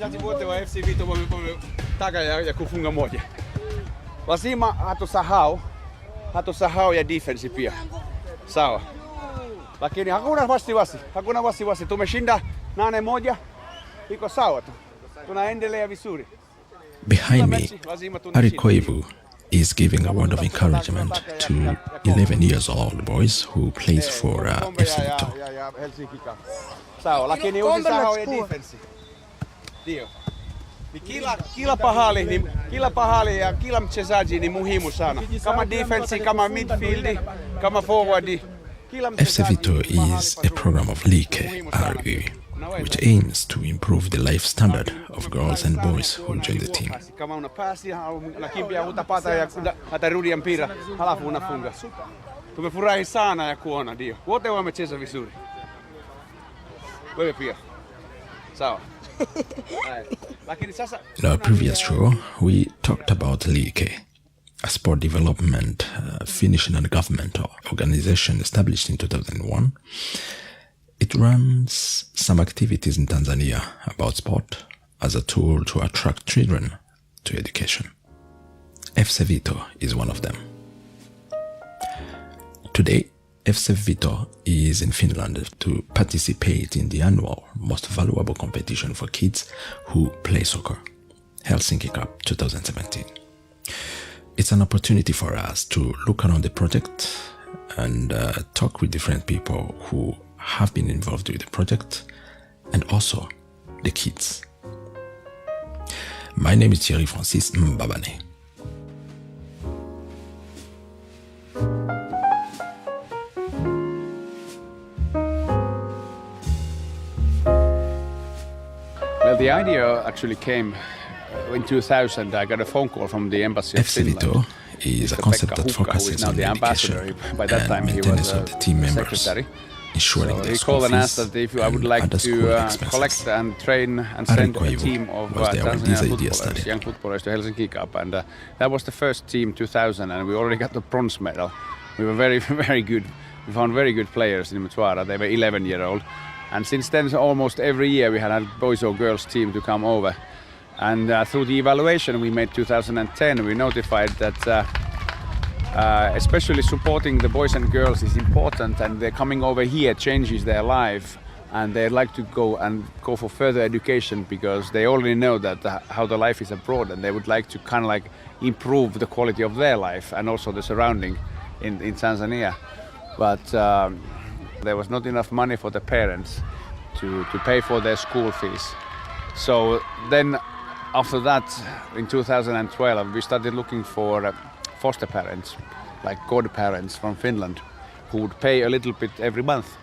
wachezaji wote wa FC Vito wametaka ya kufunga moja. Lazima hatusahau ya defense pia. Sawa. Lakini hakuna wasiwasi. Tumeshinda 8-1. Iko sawa tu. Tunaendelea vizuri. Behind me, Ari Koivu is giving a word of encouragement to 11 years old boys who plays for FC Vito. Sawa, lakini usisahau ya defense. Ndio. Kila pahali ya kila mchezaji ni muhimu sana. Kama defense, kama midfield, kama forward. FC Vito is a program of Liike, RU, which aims to improve the life standard of girls and boys who join the team. Kama unapasi unakimbia utapata atarudi mpira halafu unafunga. Tumefurahi sana ya kuona ndio. Wote wamecheza vizuri. Wewe pia. Sawa. In our previous show, we talked about Liike, a sport development Finnish non-governmental organization established in 2001. It runs some activities in Tanzania about sport as a tool to attract children to education. FC Vito is one of them. Today, FC Vito is in Finland to participate in the annual most valuable competition for kids who play soccer, Helsinki Cup 2017. It's an opportunity for us to look around the project and talk with different people who have been involved with the project and also the kids. My name is Thierry Francis Mbabane. Well, the idea actually came in 2000. I got a phone call from the embassy of FC Vito is a concept that focuses on the education and maintenance of the team members, ensuring their school fees if I would like to collect and train and send a team of Tanzanian footballers, young footballers to Helsinki Cup, and that was the first team 2000, and we already got the bronze medal. We were very, very good. We found very good players in Mtwara. They were 11-year-old, and since then almost every year we had a boys or girls team to come over. And through the evaluation we made 2010, we notified that especially supporting the boys and girls is important, and they're coming over here changes their life, and they like to go for further education because they already know that how the life is abroad, and they would like to kind of like improve the quality of their life and also the surrounding in Tanzania. But there was not enough money for the parents to pay for their school fees. So then after that, in 2012, we started looking for foster parents, like godparents from Finland, who would pay a little bit every month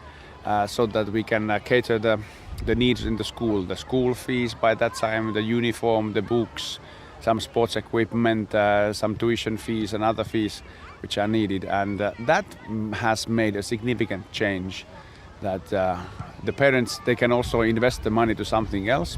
so that we can cater the needs in the school fees by that time, the uniform, the books, some sports equipment, some tuition fees and other fees which are needed. And that has made a significant change, that the parents, they can also invest the money to something else.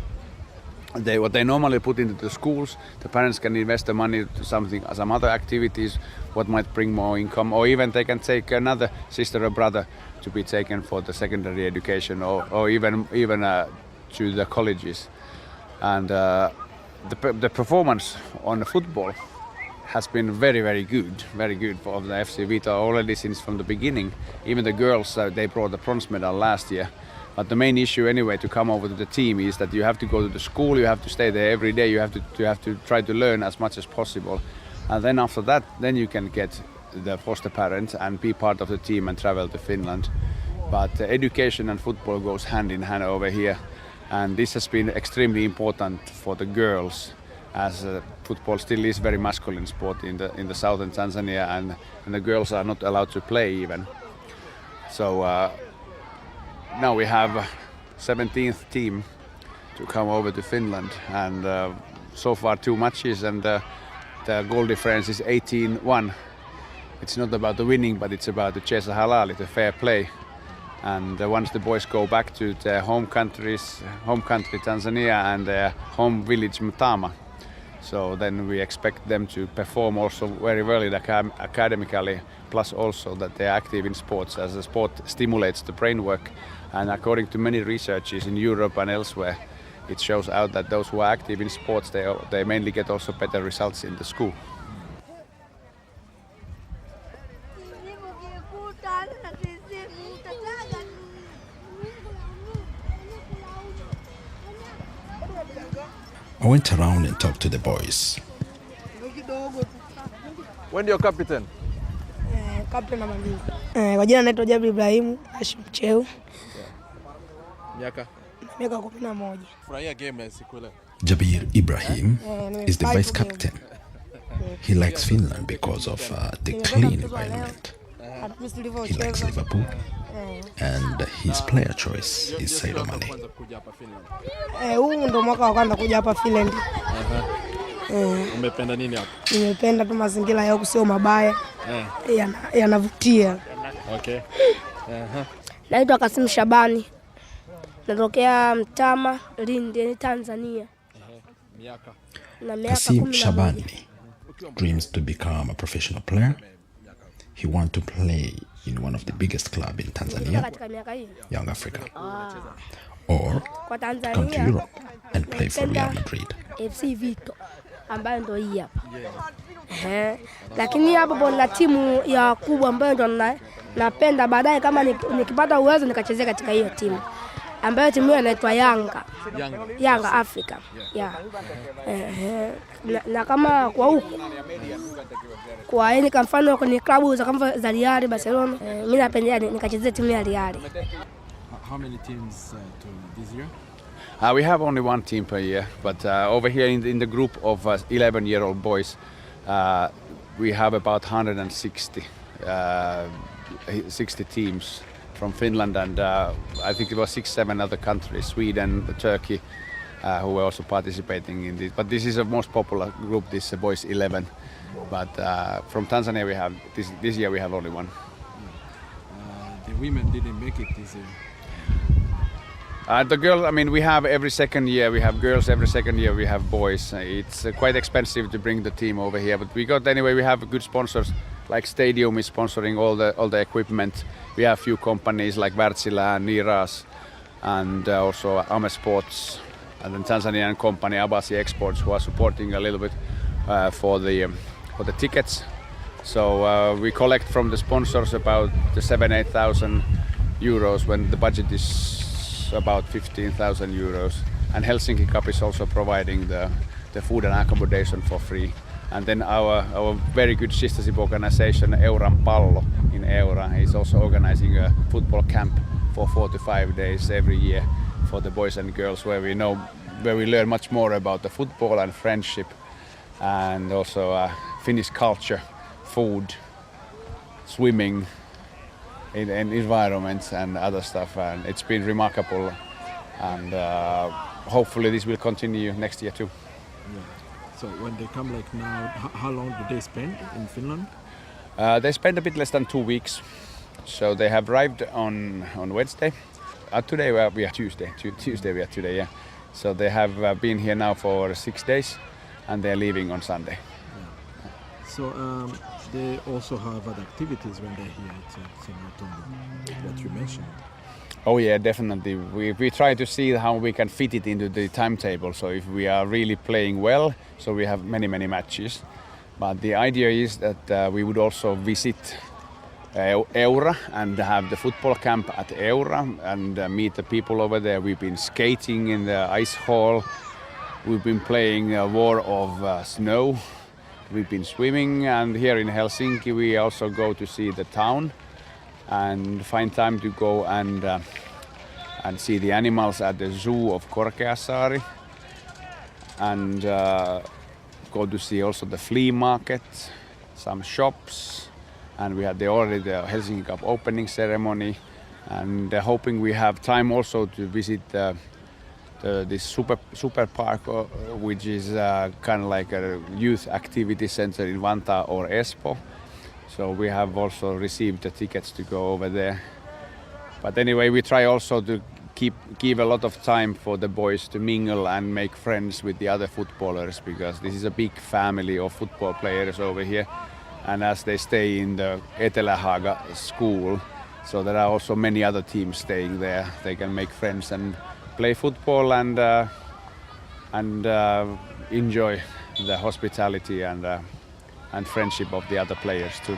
What they normally put into the schools, the parents can invest the money to some other activities, what might bring more income, or even they can take another sister or brother to be taken for the secondary education, or even to the colleges. And the performance on the football has been very, very good for the FC Vito already since from the beginning. Even the girls, they brought the bronze medal last year. But the main issue anyway to come over to the team is that you have to go to the school, you have to stay there every day, you have to try to learn as much as possible. And then after that, then you can get the foster parents and be part of the team and travel to Finland. But education and football goes hand in hand over here. And this has been extremely important for the girls, as football still is very masculine sport in the southern Tanzania, and the girls are not allowed to play even. So now we have 17th team to come over to Finland, and so far 2 matches, and the goal difference is 18-1. It's not about the winning, but it's about the chesa halali, the fair play. And once the boys go back to their home country Tanzania and their home village Mtama, so then we expect them to perform also very well academically, plus also that they are active in sports, as the sport stimulates the brain work. And according to many researches in Europe and elsewhere, it shows out that those who are active in sports, they mainly get also better results in the school. I went around and talked to the boys. When you're captain? Captain namba 2. Kwa jina naitwa Jabir Ibrahim Hashim Cheu. Miaka 11. Furahia game siku ile. Jabir Ibrahim is the vice captain. He likes Finland because of the clean environment. He likes Liverpool, and his player choice is Sadio Mane. Huu ndo mwaka wa kwanza kuja hapa Finland. Umependa nini hapa? Nimependa tu mazingira yao sio mabaya. Yanavutia. Okay. Naitwa Kasim Shabani. Natokea Mtama, Lindi, Tanzania. Miaka. Kasim Shabani dreams to become a professional player. He wants to play in one of the biggest clubs in Tanzania, Young Africa, or come to Europe and play for Real Madrid. FC Vito ambayo ndo hii hapa. Lakini hapo na timu ya kubwa ambayo ndo napenda baadaye kama nikipata uwezo nikachezea katika hiyo timu. Ambayo timu hiyo inaitwa Yanga Africa. Na kama kwa huko kwa yani kwa mfano kwenye klabu za kama za Real Barcelona, mimi napenda nikachezea timu ya Real. How many teams this year? We have only one team per year, but over here in the group of 11-year-old boys, we have about 160 60 teams from Finland, and I think it was 6-7 other countries, Sweden, Turkey, who were also participating in this. But this is the most popular group, this boys 11. But from Tanzania we have, this year we have only one. The women didn't make it this year. The girl, I mean, we have every second year we have girls, every second year we have boys. It's quite expensive to bring the team over here, but we have good sponsors. Like Stadium is sponsoring all the equipment. We have few companies like Wärtsilä and Niras, and also Ame Sports, and then Tanzanian company Abasi Exports, who are supporting a little bit for the tickets. So we collect from the sponsors about the 7,000-8,000 euros when the budget is about 15,000 euros. And Helsinki Cup is also providing the food and accommodation for free. And then our very good sistership organization Euran Pallo in Eura is also organizing a football camp for 4 to 5 days every year for the boys and girls, where we learn much more about the football and friendship, and also Finnish culture, food, swimming in environments and other stuff, and it's been remarkable, and hopefully this will continue next year too. Yeah. So when they come like now, how long do they spend in Finland? They spend a bit less than 2 weeks. So they have arrived on Wednesday. Today we are Tuesday. Tuesday we are today, yeah. So they have been here now for 6 days, and they are leaving on Sunday. Yeah. So they also have other activities when they're here. It's not only what you mentioned. Oh yeah, definitely. We try to see how we can fit it into the timetable. So if we are really playing well, so we have many matches. But the idea is that we would also visit Eura and have the football camp at Eura and meet the people over there. We've been skating in the ice hall. We've been playing a war of snow. We've been swimming, and here in Helsinki we also go to see the town and find time to go and see the animals at the zoo of Korkeasaari, and go to see also the flea market, some shops, and we had already the Helsinki Cup opening ceremony, and hoping we have time also to visit this super park, which is kind of like a youth activity center in Vantaa or Espoo. So we have also received the tickets to go over there. But anyway, we try also to give a lot of time for the boys to mingle and make friends with the other footballers, because this is a big family of football players over here. And as they stay in the Etelähaga school, so there are also many other teams staying there. They can make friends and play football and and enjoy the hospitality and friendship of the other players too.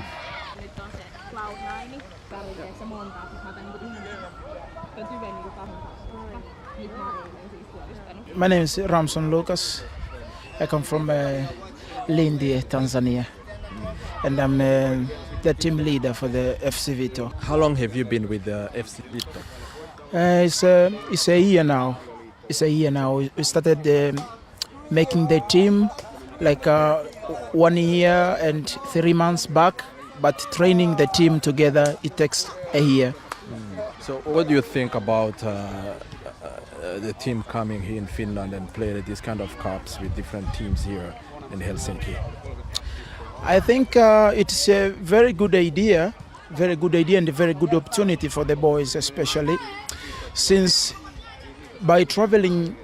My name is Ramson Lucas. I come from Liike, Tanzania, and I'm the team leader for the FC Vito. How long have you been with the FC Vito? It's a year now. It's a year now. We started making the team like 1 year and 3 months back, but training the team together, it takes a year. So what do you think about the team coming here in Finland and play these kind of cups with different teams here in Helsinki? I think it's a very good idea and a very good opportunity for the boys, especially since by traveling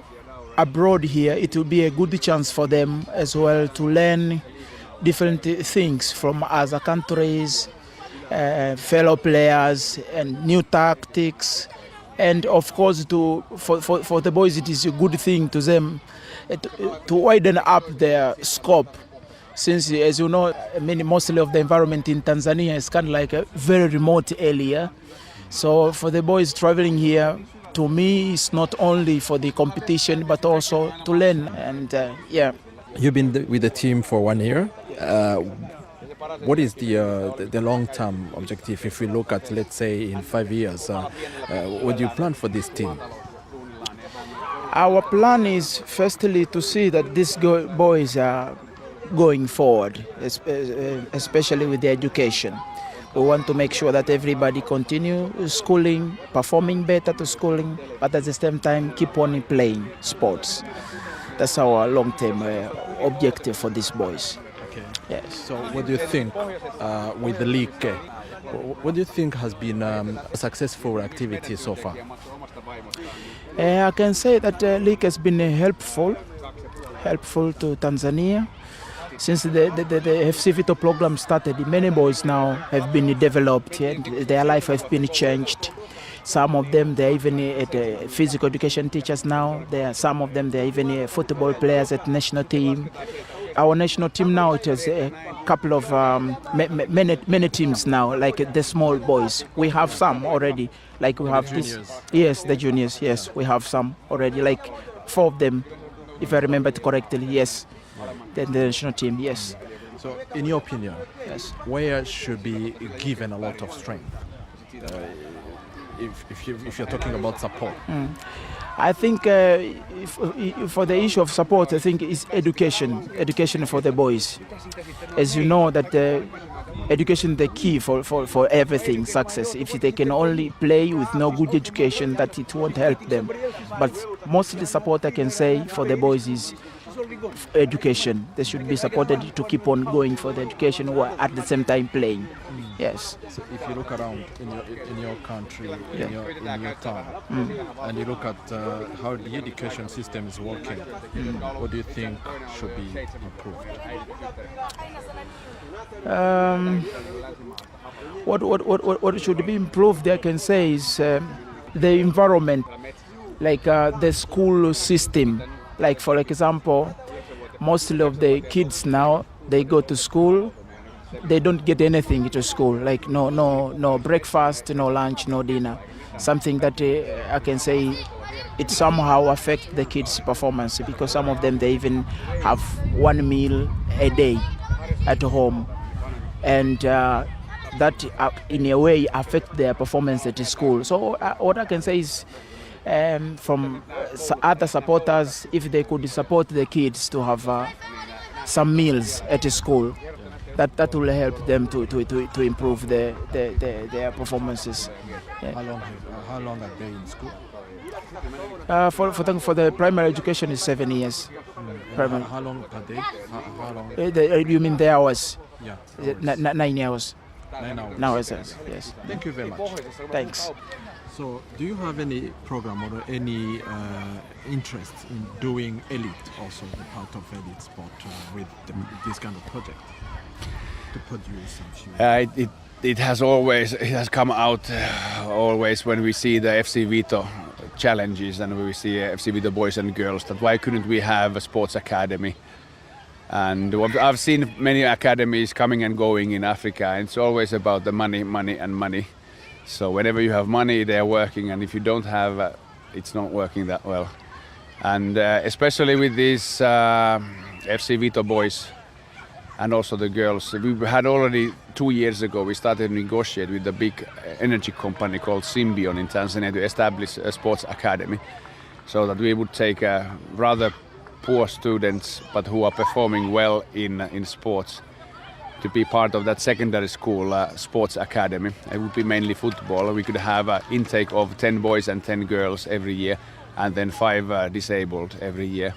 abroad here, it will be a good chance for them as well to learn different things from other countries, fellow players, and new tactics. And of course, for the boys, it is a good thing to them to widen up their scope. Since, as you know, mostly of the environment in Tanzania is kind of like a very remote area. So for the boys traveling here, to me, it's not only for the competition, but also to learn. And yeah. You've been with the team for 1 year. What is the long-term objective? If we look at, let's say, in 5 years, what do you plan for this team? Our plan is firstly to see that these boys are going forward, especially with the education. We want to make sure that everybody continue schooling, performing better to schooling, but at the same time keep on playing sports. That's our long-term objective for these boys. Okay. Yes. So what do you think with the Liike? What do you think has been a successful activity so far? I can say that Liike has been helpful to Tanzania. Since the FC Vito program started, many boys now have been developed and their life has been changed. Some of them, they're even physical education teachers now. Some of them, they're even football players at national team. Our national team now, it has a couple of many teams now, like the small boys. We have some already. Like we have this. Yes, the juniors. Yes, we have some already. Like 4 of them, if I remember it correctly. Yes. The national team, yes. So, in your opinion, yes, where should be given a lot of strength? If you're talking about support, I think for the issue of support, I think it's education for the boys. As you know, that education is the key for everything success. If they can only play with no good education, that it won't help them. But mostly support I can say for the boys is education. They should be supported to keep on going for the education while at the same time playing. Yes. So if you look around in your country, in your town, and you look at how the education system is working, what do you think should be improved? What should be improved, I can say, is the environment, like the school system. Like for example, mostly of the kids now, they go to school, they don't get anything to school, like no breakfast, no lunch, no dinner. Something that I can say it somehow affects the kids' performance, because some of them, they even have 1 meal a day at home, and that in a way affect their performance at school. So what I can say is, from other supporters, if they could support the kids to have some meals at school, that will help them to improve their performances. Yeah. How long are they in school? For the primary education is 7 years. How long per day? How long? You mean the hours? Yeah. 9 hours. 9 hours. 9 hours, yes. Thank you very much. Thanks. So, do you have any program or any interest in doing elite, also the part of elite sport with this kind of project to produce some shoes? It has come out always when we see the FC Vito challenges, and we see FC Vito boys and girls, that why couldn't we have a sports academy? And I've seen many academies coming and going in Africa, and it's always about the money, money and money. So whenever you have money, they are working, and if you don't have, it's not working that well. And especially with these FC Vito boys and also the girls, we had already 2 years ago, we started to negotiate with the big energy company called Symbion in Tanzania to establish a sports academy, so that we would take rather poor students but who are performing well in sports to be part of that secondary school sports academy. It would be mainly football. We could have an intake of 10 boys and 10 girls every year, and then 5 disabled every year.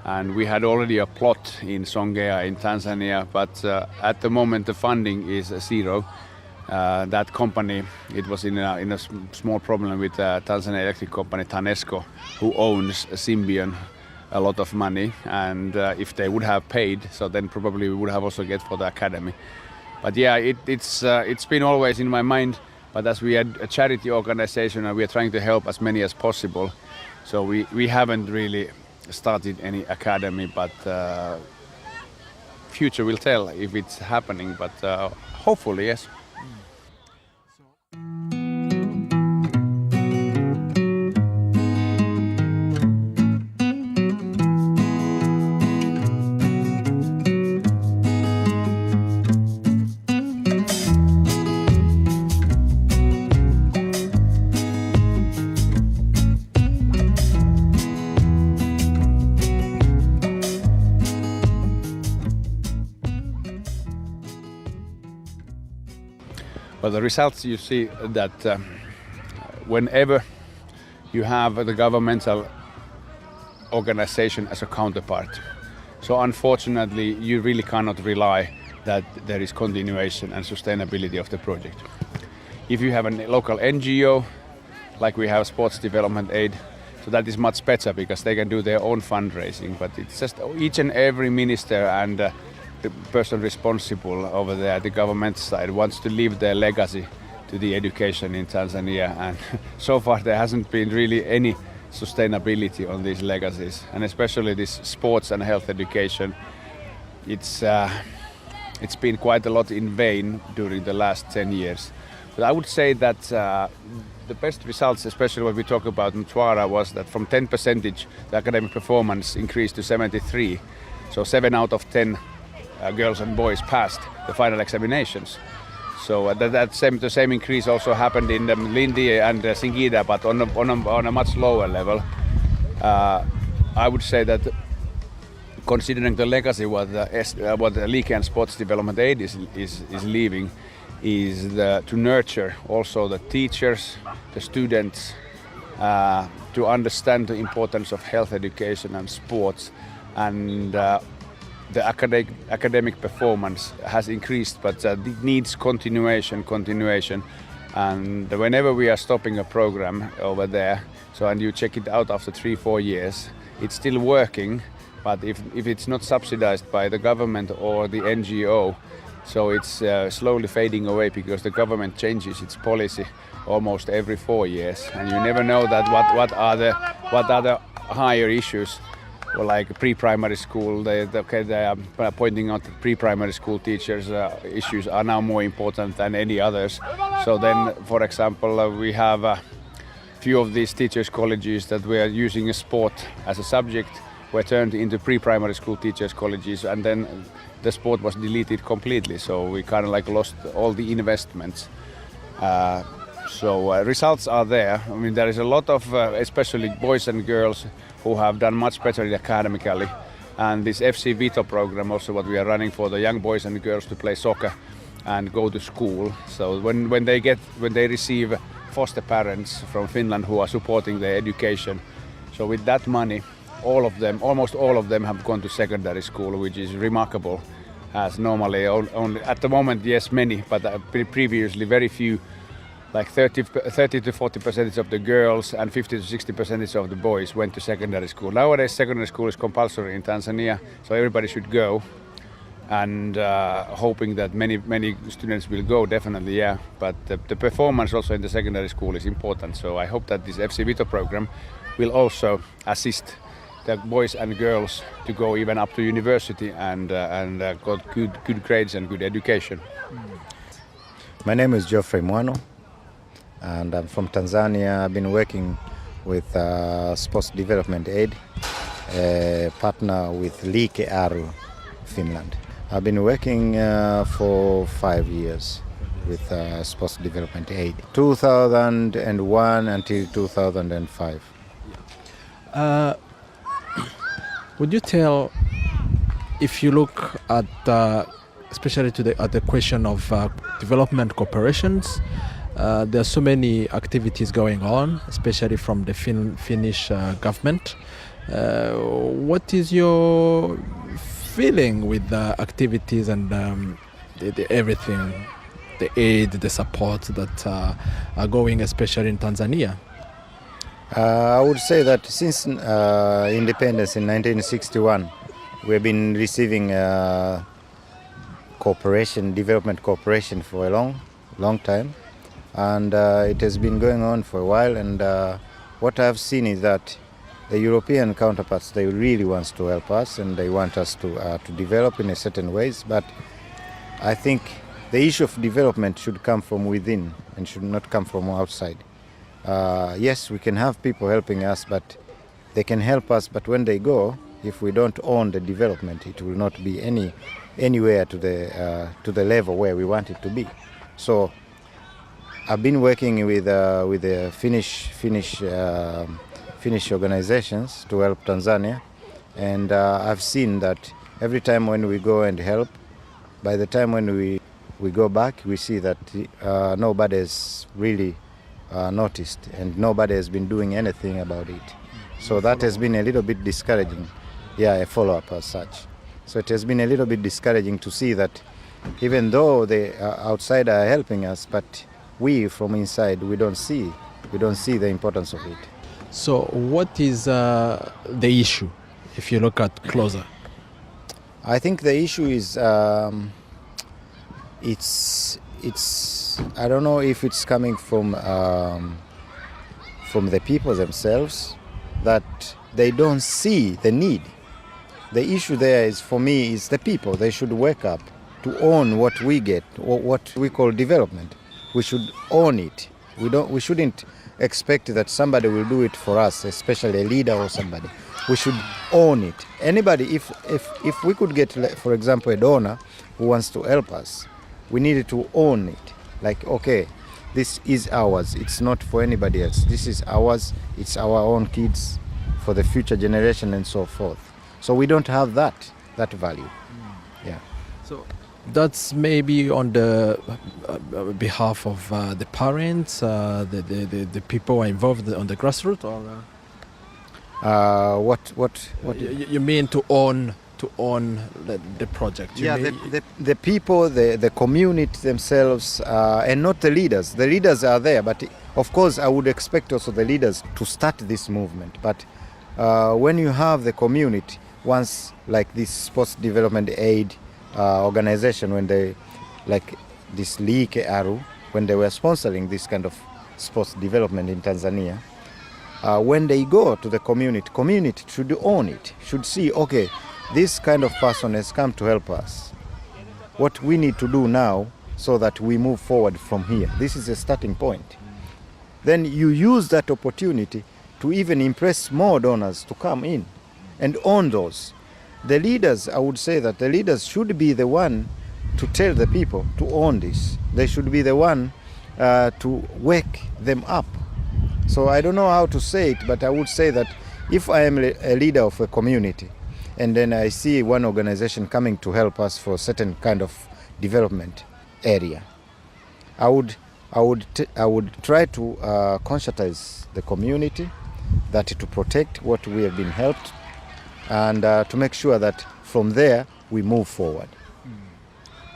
And we had already a plot in Songea in Tanzania, but at the moment the funding is zero. That company, it was in a small problem with Tanzania electric company TANESCO, who owns Symbion a lot of money, and if they would have paid, so then probably we would have also get for the academy. But yeah, it's been always in my mind, but as we had a charity organization and we are trying to help as many as possible, so we haven't really started any academy, but future will tell if it's happening, but hopefully yes. Well, the results you see that whenever you have the governmental organization as a counterpart, so unfortunately you really cannot rely that there is continuation and sustainability of the project. If you have a local NGO, like we have Sports Development Aid, so that is much better because they can do their own fundraising, but it's just each and every minister and the person responsible over there at the government side wants to leave their legacy to the education in Tanzania, and so far there hasn't been really any sustainability on these legacies, and especially this sports and health education. It's been quite a lot in vain during the last 10 years. But I would say that the best results, especially when we talk about Mtwara, was that from 10% the academic performance increased to 73. So 7 out of 10 girls and boys passed the final examinations. So the same increase also happened in Lindi and Singida, but on a much lower level. I would say that considering the legacy what the Liike and Sports Development Aid is leaving, is to nurture also the teachers, the students, to understand the importance of health education and sports, and the academic performance has increased, but it needs continuation. And whenever we are stopping a program over there, and you check it out after 3-4 years, it's still working, but if it's not subsidized by the government or the NGO, so it's slowly fading away because the government changes its policy almost every 4 years, and you never know that what are the higher issues. Or like pre-primary school, they are pointing out that pre-primary school teachers' issues are now more important than any others. So then, for example, we have a few of these teachers' colleges that we are using a sport as a subject were turned into pre-primary school teachers' colleges, and then the sport was deleted completely. So we kind of like lost all the investments. Results are there. I mean, there is a lot of, especially boys and girls, who have done much better academically, and this FC Vito program also what we are running for the young boys and girls to play soccer and go to school. So when they receive foster parents from Finland who are supporting their education, so with that money, almost all of them have gone to secondary school, which is remarkable, as normally only at the moment, yes, many, but previously very few. Like 30 to 40% of the girls and 50 to 60% of the boys went to secondary school. Nowadays secondary school is compulsory in Tanzania, so everybody should go. and hoping that many students will go, definitely, yeah. But the performance also in the secondary school is important. So I hope that this FC Vito program will also assist the boys and girls to go even up to university and got good grades and good education. My name is Geoffrey Mwano, and I'm from Tanzania. I've been working with Sports Development Aid, a partner with Liike, Finland. I've been working for 5 years with Sports Development Aid, 2001 until 2005. Would you tell, if you look at especially at the question of development cooperations, there are so many activities going on, especially from the Finnish government. What is your feeling with the activities and the everything, the aid, the support that are going, especially in Tanzania? I would say that since independence in 1961, we've been receiving development cooperation for a long time, and it has been going on for a while. And what I've seen is that the European counterparts, they really want to help us and they want us to develop in a certain ways. But I think the issue of development should come from within and should not come from outside. Yes, we can have people helping us, but they can help us. But when they go, if we don't own the development, it will not be anywhere to the level where we want it to be. So I've been working with the Finnish organizations to help Tanzania, and I've seen that every time when we go and help, by the time when we go back, we see that nobody has really noticed and nobody has been doing anything about it. So that has been a little bit discouraging. Yeah, a follow-up as such. So it has been a little bit discouraging to see that even though the outside are helping us, but we from inside, we don't see the importance of it. So what is the issue, if you look at closer? I think the issue is it's I don't know if it's coming from the people themselves, that they don't see the need. The issue there is, for me, is the people. They should wake up to own what we get, or what we call development. We should own it. We shouldn't expect that somebody will do it for us, especially a leader or somebody. We should own it. Anybody, if we could get, for example, a donor who wants to help us, we needed to own it. Like, okay, this is ours. It's not for anybody else. This is ours. It's our own kids, for the future generation and so forth. So we don't have that value. Yeah. So that's maybe on the behalf of the parents, the people who are involved on the grassroots, or what you mean to own the project? The people, the community themselves, and not the leaders. The leaders are there, but of course I would expect also the leaders to start this movement. But when you have the community, once like this Sports Development Aid organization, when they, like this Liike, when they were sponsoring this kind of sports development in Tanzania, when they go to the community should own it, should see, okay, this kind of person has come to help us. What we need to do now so that we move forward from here. This is a starting point. Then you use that opportunity to even impress more donors to come in and own those. The leaders, I would say that the leaders should be the one to tell the people to own this. They should be the one to wake them up. So I don't know how to say it, but I would say that if I am a leader of a community and then I see one organization coming to help us for a certain kind of development area, I would try to conscientize the community that to protect what we have been helped, and to make sure that from there we move forward.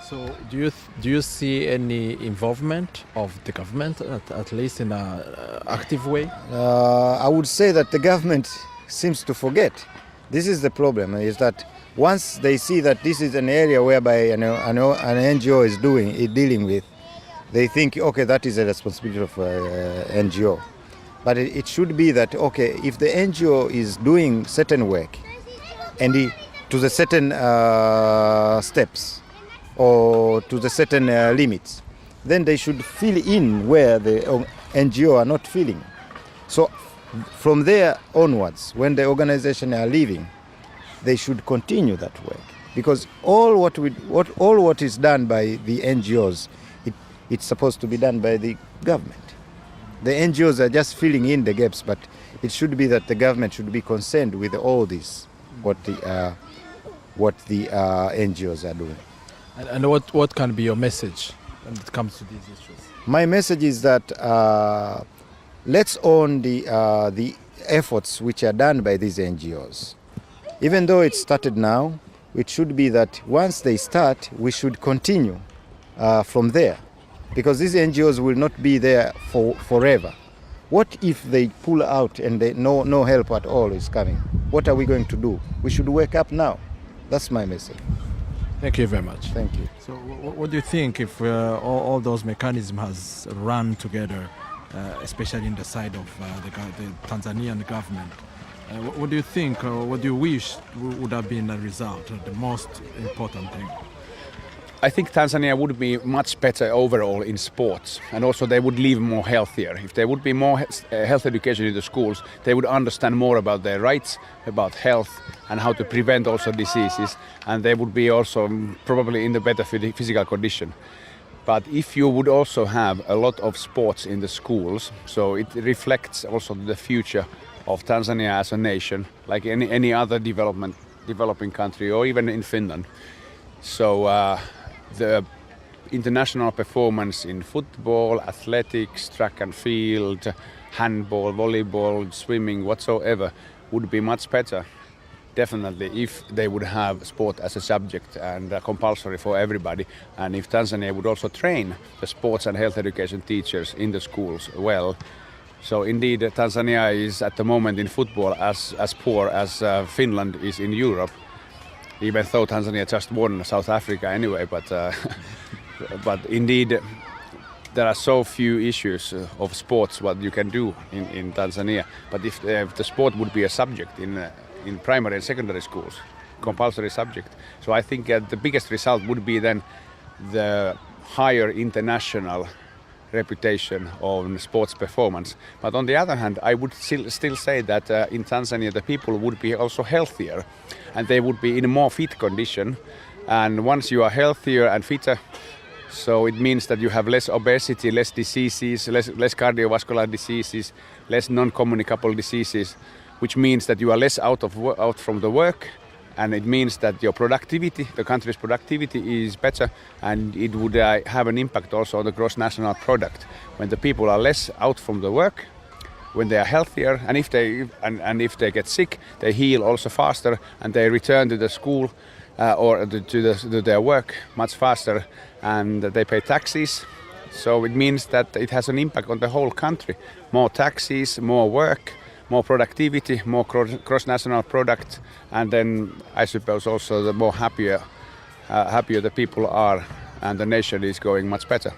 So do you see any involvement of the government, at least in an active way? I would say that the government seems to forget. This is the problem, is that once they see that this is an area whereby an NGO is dealing with, they think, okay, that is a responsibility of NGO. But it should be that, okay, if the NGO is doing certain work and to the certain steps or to the certain limits, then they should fill in where the NGO are not filling. So from there onwards, when the organization are leaving, they should continue that work, because all what is done by the NGOs, it's supposed to be done by the government. The NGOs are just filling in the gaps, but it should be that the government should be concerned with all this, what the NGOs are doing. And what can be your message when it comes to these issues? My message is that let's own the efforts which are done by these NGOs. Even though it started now, it should be that once they start, we should continue from there, because these NGOs will not be there forever. What if they pull out and no help at all is coming? What are we going to do? We should wake up now. That's my message. Thank you very much. Thank you. So what do you think if all those mechanisms has run together, especially in the side of the Tanzanian government? What do you think, or what do you wish would have been the result, the most important thing? I think Tanzania would be much better overall in sports, and also they would live more healthier. If there would be more health education in the schools, they would understand more about their rights, about health, and how to prevent also diseases, and they would be also probably in the better physical condition. But if you would also have a lot of sports in the schools, so it reflects also the future of Tanzania as a nation, like any other developing country, or even in Finland. So the international performance in football, athletics, track and field, handball, volleyball, swimming, whatsoever, would be much better, definitely, if they would have sport as a subject and compulsory for everybody, and if Tanzania would also train the sports and health education teachers in the schools well. So indeed, Tanzania is at the moment in football as poor as Finland is in Europe, even though Tanzania just won South Africa anyway. But indeed, there are so few issues of sports what you can do in Tanzania. But if the sport would be a subject in primary and secondary schools, compulsory subject, so I think the biggest result would be then the higher international reputation on sports performance. But on the other hand, I would still say that in Tanzania the people would be also healthier, and they would be in a more fit condition. And once you are healthier and fitter, so it means that you have less obesity, less diseases, less cardiovascular diseases, less non-communicable diseases, which means that you are less out from the work, and it means that your productivity, the country's productivity, is better, and it would have an impact also on the gross national product. When the people are less out from the work, when they are healthier, and if they get sick, they heal also faster, and they return to the school or to their work much faster, and they pay taxes. So it means that it has an impact on the whole country. More taxes, more work, more productivity, more cross-national product, and then I suppose also the more happier the people are, and the nation is going much better.